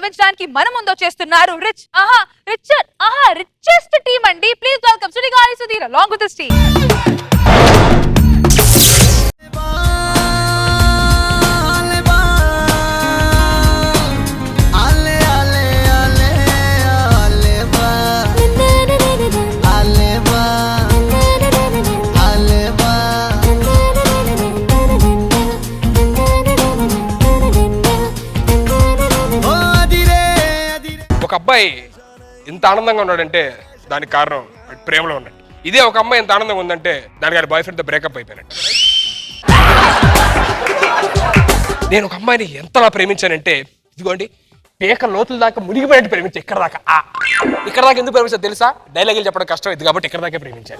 నవ్వించడానికి మన ముందు చేస్తున్నారు రిచెస్ట్ టీమ్ అండి. Please welcome Sudigali Sudheer along with his team. ఒక అబ్బాయి ఇంత ఆనందంగా ఉన్నాడంటే దానికి కారణం ప్రేమలో ఉన్నాడు. ఇదే ఒక అమ్మాయి ఎంత ఆనందంగా ఉందంటే దానికి ఆయన బాయ్ ఫ్రెండ్తో బ్రేకప్ అయిపోయినట్టు. నేను ఒక అమ్మాయిని ఎంతలా ప్రేమించానంటే ఇదిగోండి పేక లోతుల దాకా మునిగిపోయినట్టు ప్రేమించాను. ఇక్కడ దాకా ఎందుకు ప్రేమించాను తెలుసా? డైలాగులు చెప్పడం కష్టం ఇది కాబట్టి ఇక్కడ దాకా ప్రేమించాను.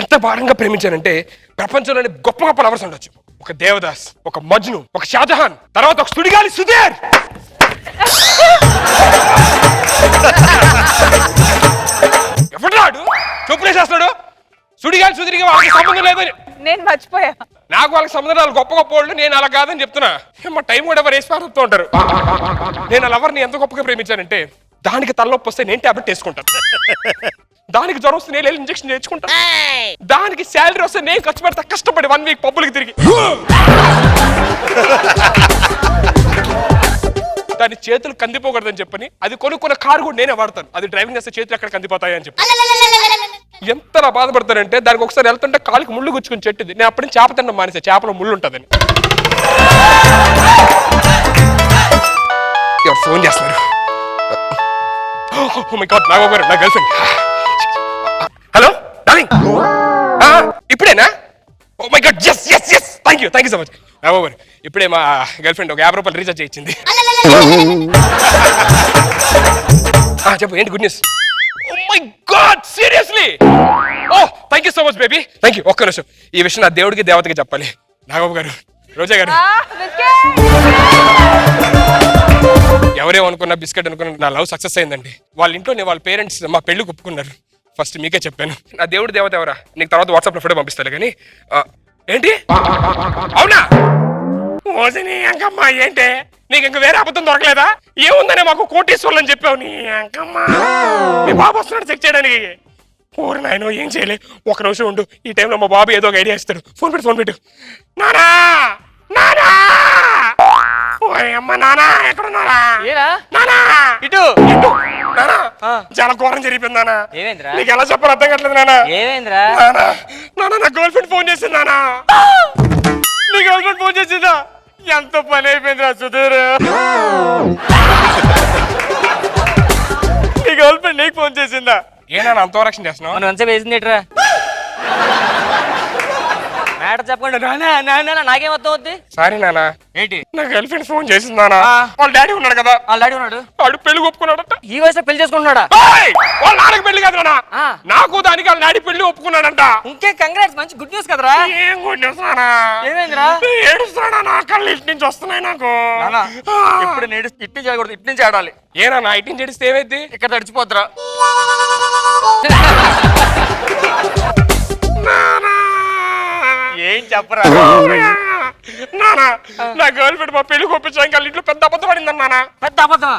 ఎంత భారంగా ప్రేమించానంటే ప్రపంచంలోని గొప్ప గొప్ప లవర్స్ ఉండొచ్చు. ఒక దేవదాస్, ఒక మజ్ను, ఒక షాజహాన్, తర్వాత ఒక సుడిగాలి సుధీర్. ఎవడాడు చూపులేసేస్తాడు? సుడిగాలి సుధీర్కి వాళ్ళకి సంబంధం లేదని నేను మర్చిపోయా. నాకు వాళ్ళకి సంబంధం వాళ్ళు గొప్ప గొప్ప వాళ్ళు, నేను అలా కాదని చెప్తున్నా. మా టైం కూడా ఎవరు వేసి పారుతూ ఉంటారు. నేను ఆ లవర్ని ఎంత గొప్పగా ప్రేమించానంటే దానికి తలనొప్పి వస్తే నేను టాబ్లెట్ వేసుకుంటాను, దానికి జ్వరం వస్తే నేను ఇంజక్షన్ చేయించుకుంటాను, దానికి శాలరీ వస్తే నేను ఖర్చు పెడతా కష్టపడి 1 వీక్ పబ్బులకి తిరిగి. దాని చేతులు కందిపోకూడదని చెప్పని అది కొనుక్కున్న కారు కూడా నేనే వాడతాను. అది డ్రైవింగ్ చేస్తే చేతులు ఎక్కడ కందిపోతాయి అని చెప్పి ఎంతలా బాధపడతానంటే దానికి ఒకసారి వెళ్తుంటే కాలికి ముళ్ళు గుచ్చుకుని చెట్టుది. నేను అప్పటి నుంచి చేప తినడం మానేసా, చేపలో ముళ్ళు ఉంటుందని. ఎవరు ఫోన్ చేస్తున్నారు? Oh my God, నా గర్ల్ ఫ్రెండ్. హలో డార్లింగ్, ఇప్పుడేనా? Oh my God, yes thank you so much. ఇప్పుడే మా గర్ల్ ఫ్రెండ్ ఒక 50 రూపాయలు రీఛార్జ్ చేయించింది. చెప్పు ఏంటి good news? Oh my god seriously? Oh thank you so much baby, thank you. ఒక్క నిమిషం, ఈ విషయం నా దేవుడికి దేవతకి చెప్పాలి. నాగబాబు గారు, రోజా గారు, ఎవరేమనుకున్నా బిస్కెట్ అనుకున్నా నా లవ్ సక్సెస్ అయిందండి. వాళ్ళ ఇంట్లో వాళ్ళ పేరెంట్స్ మా పెళ్లికి ఒప్పుకున్నారు. ఫస్ట్ మీకే చెప్పాను. నా దేవుడి దేవత ఎవరా నీకు తర్వాత వాట్సాప్ లో ఫోటో పంపిస్తాను కానీ. ఏంటి అవునా? ఓజని అంకమ్మ ఏంటే నీకు ఇంక వేరే అబద్ధం దొరకలేదా? ఏముందనే మాకు కోటీశ్వర్లు అని చెప్పావు. నీ అంకమ్మ మీ బాబు వస్తున్నాడు చెక్ చేయడానికి. ఊరు నాయనో ఏం చేయలే, ఒక నిమిషం ఉండు. ఈ టైంలో మా బాబు ఏదో ఒక ఐడియా ఇస్తాడు. ఫోన్ పెట్టు. నానా అమ్మ నానా ఎక్కడున్నారా? నానా ఇటు నానా చాలా ఘోరం జరిగిపోయింది నానా. నీకు ఎలా చెప్పాలి అర్థం కావట్లేదు నానా. నానా నా గర్ల్ ఫ్రెండ్ ఫోన్ చేసింది నానా. నీ గర్ల్ ఫ్రెండ్ ఫోన్ చేసిందా? ఎంత పని అయిపోయిందిరా సుధీర్. నీ గర్ల్ ఫ్రెండ్ నీకు ఫోన్ చేసిందా? ఏనా అంత రక్షణ చేస్తున్నావు? మ్యాటర్ చెప్పండి. నాకేమర్థం అవుద్ది? సారీ నానా. ఏంటి? నా గర్ల్ ఫ్రెండ్ ఫోన్ చేసింది నానా. వాళ్ళ డాడీ ఉన్నాడు కదా. వాళ్ళ డాడీ ఉన్నాడు. వాడు పెళ్లి ఒప్పుకున్నాడట. ఈ వయసులో పెళ్లి చేసుకుంటున్నాడా? వాళ్ళ నాన్నకి పెళ్లి కాదు నానా, నాకు దానికి వాళ్ళ డాడీ పెళ్లి ఒప్పుకున్నాడంట. ఇంకే కంగ్రాట్స్, మంచి గుడ్ న్యూస్ కదరా. ఏం గుడ్ న్యూస్ నానా? ఏమైందిరా? ఏడుస్తాడా? నా కళ్ళు ఇటు నుంచి వస్తున్నాయి నాకు. ఇప్పుడు నేను ఇటు నుంచి చేయకూడదు, ఇటు నుంచి ఆడాలి. ఏనా నా ఇటు నుంచి ఏడిస్తే ఏమైంది? ఇక్కడ తడిచిపోద్దురా. ఏం చెప్పరా నానా? నా గర్ల్ ఫ్రెండ్ మా పెళ్లి ఒప్పించాం కానీ ఇంట్లో పెద్ద అబద్ధం పడింది నానా. పెద్ద అబద్ధం?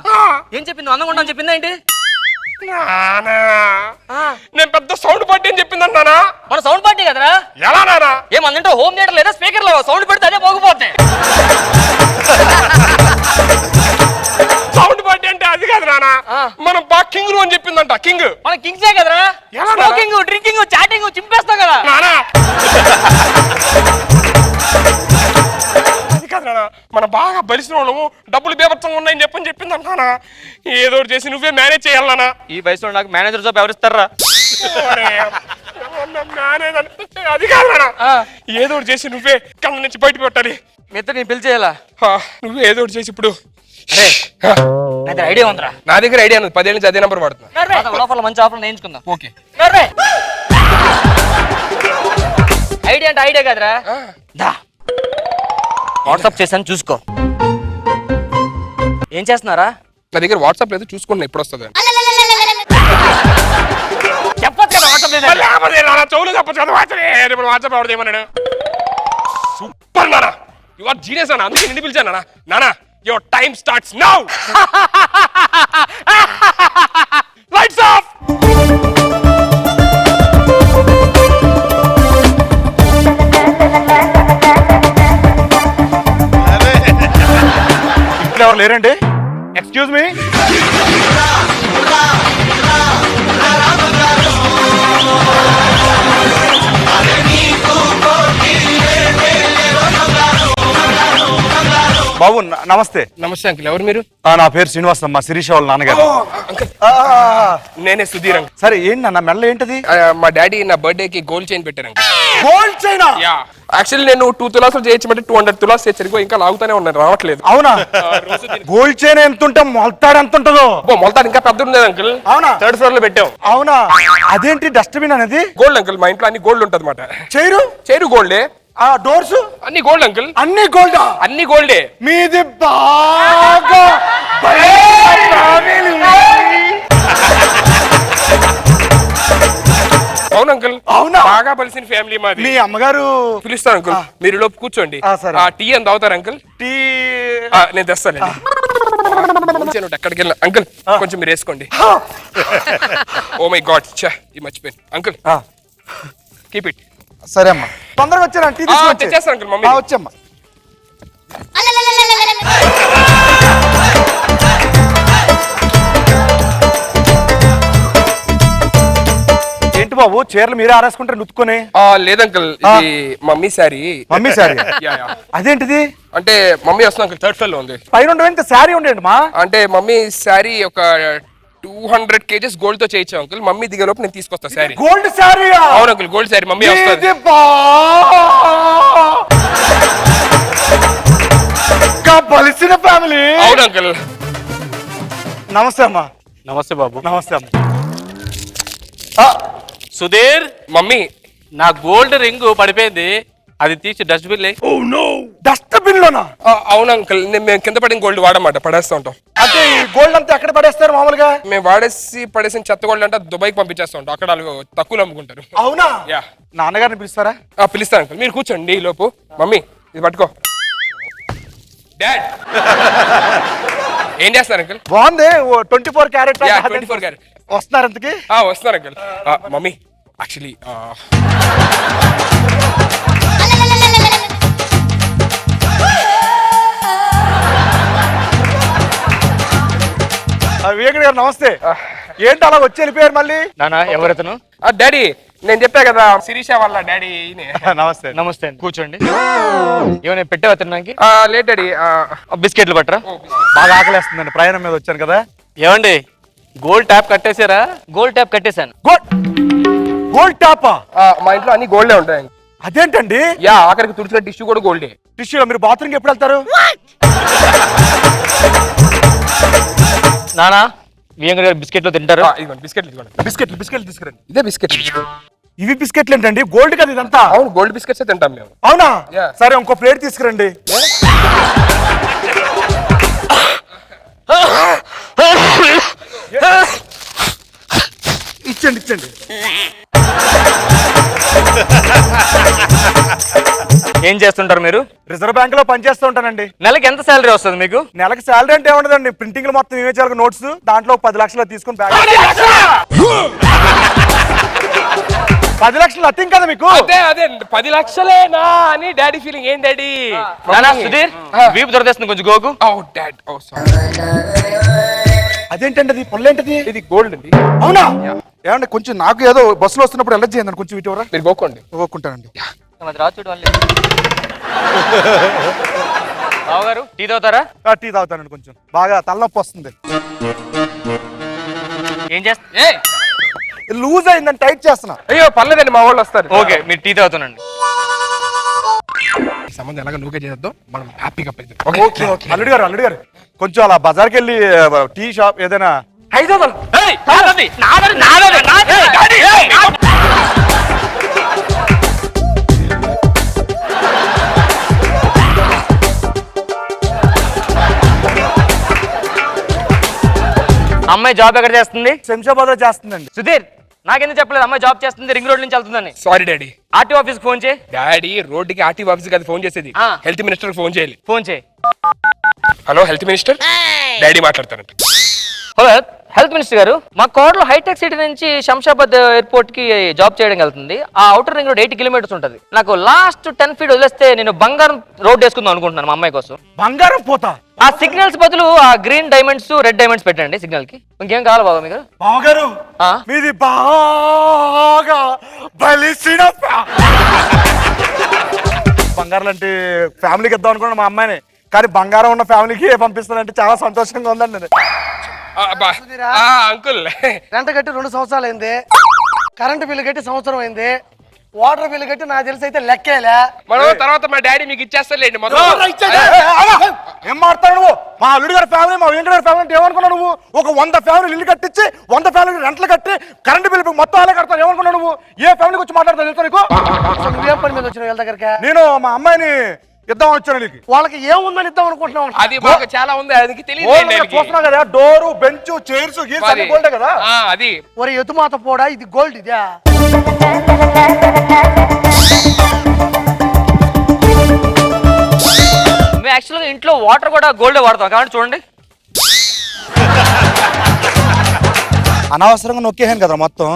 ఏం చెప్పింది? అందంగా ఉండని చెప్పిందా ఏంటి? నేను పెద్ద సౌండ్ పార్టీ అని చెప్పింది నానా. మన సౌండ్ పార్టీ కదరా. ఎలా నానా? ఏమందంటే హోమ్ థియేటర్ లేదా స్పీకర్ లో సౌండ్ పెడితే అదే పోకపోతే. సౌండ్ పార్టీ అంటే అది కాదు నానా, మనం బాగా కింగ్ అని చెప్పిందంట. కింగ్ మన కింగ్సే కదరా. స్మోకింగ్, డ్రింకింగ్, చాటింగ్ చింపేస్తాం కదా నానా. అది కాదు నానా, మనం బాగా బలిసిన వాళ్ళము, డబ్బులు బేబత్సంగా ఉన్నాయని చెప్పిందంట నానా. ఏదో చేసి నువ్వే మేనేజ్ చేయాలనా. ఈ వయసులో నాకు మేనేజర్ జాబ్ ఎవరిస్తారా? అది కాదు నానా, ఏదో చేసి నువ్వే కళ్ళ నుంచి బయట పెట్టాలి. మిత్ర నేను పిలిచి చేయాలా? నువ్వే ఏదో చేసి ఇప్పుడు. ఐడియా ఉందిరా. నా దగ్గర ఐడియా ఉంది, 10 ఏళ్ళ నుంచి అదే నెంబర్ వాడుతున్నా. మంచి ఆఫర్ నేర్చుకుందాం. ఓకే. ఐడియా అంటే ఐడియా కదరా. వాట్సాప్ చేశాను చూసుకో. ఏం చేస్తున్నారా? నా దగ్గర వాట్సాప్ లేదు, చూసుకున్నా ఎప్పుడు వస్తుంది. చెప్పచ్చు కదా వాట్సాప్ లేదు. చెవులు చెప్పచ్చు కదా. వాట్సాప్ ఎవరు ఏమన్నాడు? సూపర్ నానా, యు ఆర్ జీనియస్ అన్న, అందుకే నిన్ను పిలిచాను నాన్న. నాన్న, your time starts now. Lights off. ఇంట్లో ఎవరు లేరండి? Excuse me. బాబు నమస్తే. నమస్తే అంకుల్, ఎవరు మీరు? నా పేరు శ్రీనివాస్ అమ్మ, శిరీష వాళ్ళ నాన్నగారు. అంకుల్ ఆ, నేనే సుధీర్ అంకుల్. సరే ఏంటి నాన్న మెల్ల ఏంటది? మా డాడీ నా బర్త్డే కి గోల్డ్ చైన్ పెట్టారు uncle. Gold China? Yeah, actually నేను 2 తులాసులు చేయొచ్చమంటే 200 తులాస్ చేయించారు, ఇంకా లాగుతానే ఉన్నాను, రావట్లేదు. అవునా? గోల్డ్ చైన్ ఎంత ఉంటే మొలతాడు ఎంత ఉంటుందో? మొలతాడు ఇంకా పెద్ద ఉండేది అంకుల్. అవునా? 3rd ఫ్లోర్ లో పెట్టాం. అవునా? అదేంటి డస్ట్బిన్ అనేది? గోల్డ్ అంకుల్, మా ఇంట్లో అన్ని గోల్డ్ ఉంటది అన్నమాట. చైరు? చైరు గోల్డే, ఆ డోర్స్ అన్ని గోల్డ్ అంకుల్. అన్ని గోల్డా? అన్ని గోల్డే. మీది బాగా అవును అంకుల్. అవునా? బాగా బలిసిన ఫ్యామిలీ మాది. మీ అమ్మగారు పిలుస్తాను అంకుల్, మీరు లోపు కూర్చోండి. సరే. టీ అని తాగుతారు అంకుల్? టీ నేను తెస్తానండి. ఎక్కడికి వెళ్ళిన అంకుల్ కొంచెం మీరు వేసుకోండి. ఓ మై గాడ్, ఇది మర్చిపోయాను అంకుల్. Keep it. సరే అమ్మా, తొందరగా వచ్చారా? టీ తెచ్చేస్తాను అంకుల్. మమ్మీ వచ్చమ్మా. ఏంటి బాబు చీరలు మీరే ఆరేసుకుంటారు నుత్తుకొని? లేదంకుల్, ఇది మమ్మీ శారీ. మమ్మీ శారీ? అదేంటిది? అంటే మమ్మీ వస్తుంది అంకుల్, 3rd ఫ్లోర్ లో ఉంది. పైన ఉండేంత శారీ ఉండేయండి మా. అంటే మమ్మీ శారీ ఒక 200 kgs గోల్డ్ తో చేయించాం అంకుల్. మమ్మీ దిగే లోపు నేను తీసుకొస్తా శారీ. గోల్డ్ శారీ? అవును అంకుల్, గోల్డ్ శారీ. మమ్మీ వస్తుంది. బలిసిన ఫ్యామిలీ. అవును అంకుల్. నమస్తే అమ్మా. నమస్తే బాబు. నమస్తే అమ్మ. సుధీర్, మమ్మీ నా గోల్డ్ రింగ్ పడిపోయింది, అది తీసి డస్ట్బిన్ లే. డస్ట్బిన్ లోనా? అవును అంకుల్, మేము కింద పడిన గోల్డ్ వాడమాట, పడేస్తూ ఉంటాం. అంటే ఈ గోల్డ్ అంతా ఎక్కడ పడేస్తారు మామూలుగా? మేము పడేసిన చెత్త గోల్డ్ అంటే దుబాయ్కి పంపించేస్తూ ఉంటాం, అక్కడ వాళ్ళు తక్కువ అమ్ముకుంటారు. అవునా? యా. నాన్నగారిని పిలుస్తారా? పిలుస్తాను అంకుల్, మీరు కూర్చోండి ఈ లోపు. మమ్మీ ఇది పట్టుకో. డాడ్ ఏం చేస్తారు అంకుల్? బాగుంది. 24 క్యారెట్. 24 క్యారెట్. వస్తున్నారు అంతకి? వస్తున్నారు అంకుల్. మమ్మీ యాక్చువల్లీ వివేక్ గారు నమస్తే. ఏంటి అలా వచ్చి వెళ్ళిపోయారు మళ్ళీ? నానా ఎవరితను? డాడీ నేను చెప్పా కదా, శిరీష వాళ్ళ డాడీ. నమస్తే. నమస్తే అండి, కూర్చోండి. ఏమైనా పెట్టావా తినడానికి? లేదు డాడీ. బిస్కెట్లు పట్టరా. బాగా ఆకలేస్తుందండి, ప్రయాణం మీద వచ్చాను కదా. ఏమండి గోల్డ్ ట్యాప్ కట్టేశారా? గోల్డ్ ట్యాప్ కట్టేశాను. గోల్డ్ టాపా? మా ఇంట్లో అన్ని గోల్డే ఉంటాయి. అదేంటండి? యా, ఆఖరికి తుడిచిన టిష్యూ కూడా గోల్డే. టిష్యూలో మీరు బాత్రూమ్కి ఎప్పుడు వెళ్తారు? నానా వియంకర్ గారు బిస్కెట్లు తింటారు? ఇదిగోండి బిస్కెట్లు, ఇదిగోండి బిస్కెట్లు తీసుకురండి. ఇదే బిస్కెట్. ఇవి బిస్కెట్లు ఏంటండి? గోల్డ్ కదా ఇదంతా? అవును, గోల్డ్ బిస్కెట్స్ తింటాం మేము. అవునా? Yeah. సరే ఇంకో ప్లేట్ తీసుకురండి. ఇచ్చండి. ఏం చేస్తుంటారు మీరు? రిజర్వ్ బ్యాంక్ లో పనిచేస్తూ ఉంటానండి. నెలకి ఎంత శాలరీ వస్తుంది మీకు? నెలకు శాలరీ అంటే ఏముండదండి, ప్రింటింగ్ మొత్తం ఇవే చేయాలి, నోట్స్ దాంట్లో 10 లక్షలు తీసుకుని బ్యాంక్. 10 లక్షలు నథింగ్ కదా మీకు? అదే 10 లక్షలేనా అని డాడీ ఫీలింగ్. ఏం డాడీ? నానా సుధీర్, వీపు దొరదేస్తుంది కొంచెం గోగు. Dad sorry. అదేంటండి? అది పొల్లేంటది? ఇది గోల్డ్ అండి. అవునా? ఏమండి కొంచెం నాకు ఏదో బస్సులో వస్తున్నప్పుడు ఎలర్జీ అయిందండి, కొంచెం ఇటు ఎవరా? మీరు గోక్కోండి. గోక్కుంటానండి. బావగారు టీ తాగుతారా? టీ తాగుతానండి, కొంచెం బాగా తలనొప్పి వస్తుంది. ఏం చేస్తా? లూజ్ అయిందని టైట్ చేస్తున్నా. అయ్యో పర్లేదండి, మా వాళ్ళు వస్తారు. ఓకే, మీరు టీ తాగుతానండి. ఈ సంబంధం ఎలాగ నువ్వుగా చేద్దాం, మనం హ్యాపీగా పెద్దాం. ఓకే. అల్లుడు గారు కొంచెం అలా బజార్కి వెళ్ళి టీ షాప్ ఏదైనా 500. అమ్మాయి జాబ్ ఎక్కడ చేస్తుంది? శంషాబాద్ లో చేస్తుందండి. సుధీర్ నాకెందుకు చెప్పలేదు అమ్మాయి జాబ్ చేస్తుంది రింగ్ రోడ్ నుంచి వెళ్తుందని? Sorry daddy. RT office phone చేయి. డాడీ రోడ్డుకి ఆర్టీ ఆఫీస్ కదా ఫోన్ చేసేది, హెల్త్ మినిస్టర్ ఫోన్ చేయాలి. ఫోన్ చేయి. హలో హెల్త్ మినిస్టర్, డాడీ మాట్లాడతానంట. హలో హెల్త్ మినిస్టర్ గారు, మా కోడలో హైటెక్ సిటీ నుంచి శంషాబాద్ ఎయిర్పోర్ట్ కి జాబ్ చేయడం వెళ్తుంది. ఆ అవుటర్ రింగ్ రోడ్ 80 కిలోమీటర్స్ ఉంటుంది. నాకు లాస్ట్ 10 feet వదిలేస్తే నేను బంగారం రోడ్ వేసుకుందాం అనుకుంటున్నాను మా అమ్మాయి కోసం. బంగారం పోతా ఆ సిగ్నల్స్ బదులు ఆ గ్రీన్ డైమండ్స్ రెడ్ డైమండ్స్ పెట్టండి సిగ్నల్ కి. ఇంకేం కావాలి బాబా మీకు? బావగారు ఆ? మీది బాగా బలిసిన బంగారం అంటే ఫ్యామిలీకి ఇద్దాం అనుకున్నాను మా అమ్మాయిని, కానీ బంగారం ఉన్న ఫ్యామిలీకి పంపిస్తానంటే చాలా సంతోషంగా ఉందండి నేను. అంకుల్ రెంట కట్టి 2 సంవత్సరాలు అయింది, కరెంటు బిల్లు కట్టి సంవత్సరం అయింది, వాటర్ బిల్లు కట్టి నాకు తెలిసి అయితే లెక్కేలే. మనం తర్వాత మా డాడీ మీకు ఇచ్చేస్తాలేండి మొత్తం. ఏం మాట్లాడు నువ్వు? మా అల్లుడి గారి ఫ్యామిలీ, మా వెంకట గారి ఫ్యామిలీ అంటే ఏమనుకున్నావు నువ్వు? ఒక 100 ఫ్యామిలీ ఇల్లు కట్టించి 100 ఫ్యామిలీ రెంట్లు కట్టి కరెంటు బిల్లు మొత్తం అలా కడతాను ఏమనుకున్నావు నువ్వు? ఏ ఫ్యామిలీకి వచ్చి మాట్లాడతావు తెలుసా నీకు? అసలు నువ్వేం పని మీద వచ్చిన వీళ్ళ దగ్గరికి? నేను మా అమ్మాయిని ఇద్దాం వచ్చాను నీకు. వాళ్ళకి ఏముందని ఇద్దాం అనుకుంటున్నావు? అది మాకు చాలా ఉంది, అది చూస్తున్నా కదా, డోరు బెంచ్ చైర్స్ గీర్స్ అన్ని గోల్డే కదా. అది ఒరే ఎతుమాత పోడా, ఇది గోల్డ్ ఇదే. మేము యాక్చువల్గా ఇంట్లో వాటర్ కూడా గోల్డే వాడతాం కాబట్టి చూడండి. అనవసరంగా నొక్కేసాను కదా మొత్తం.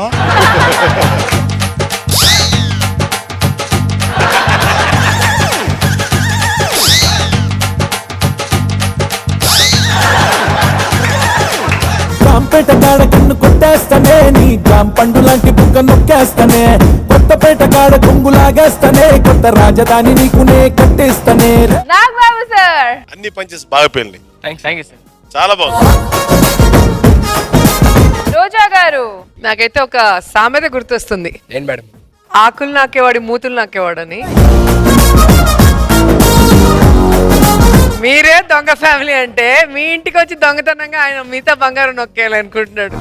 జాంపేట కాడ కన్ను కొట్టేస్తానే, నీ జాం పండు లాంటి బుగ్గ నొక్కేస్తానే, కొత్తపేట కాడ కొంగు లాగేస్తానే, కొత్త రాజధాని నీకునే కట్టేస్తానే. నాగబాబు సార్, అన్ని పంచెస్ బాగా పెళ్ళి, థ్యాంక్ యూ సార్. చాలా బాగుంది. రోజా గారు, నాకైతే ఒక సామెత గుర్తొస్తుంది, ఏంటి మేడం? ఆకులు నాకేవాడి మూతులు నాకేవాడని. మీరే దొంగ ఫ్యామిలీ అంటే మీ ఇంటికి వచ్చి దొంగతనంగా ఆయన మిగతా బంగారం నొక్కేయాలనుకుంటున్నాడు.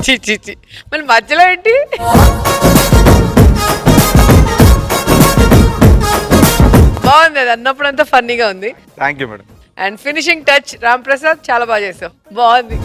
చి చి చి, మళ్ళీ మధ్యలో ఏంటి? బాగుంది, అది అన్నప్పుడంతా ఫన్నీగా ఉంది. Thank you madam. And finishing touch Ram Prasad, చాలా బాగా చేసావు, బాగుంది.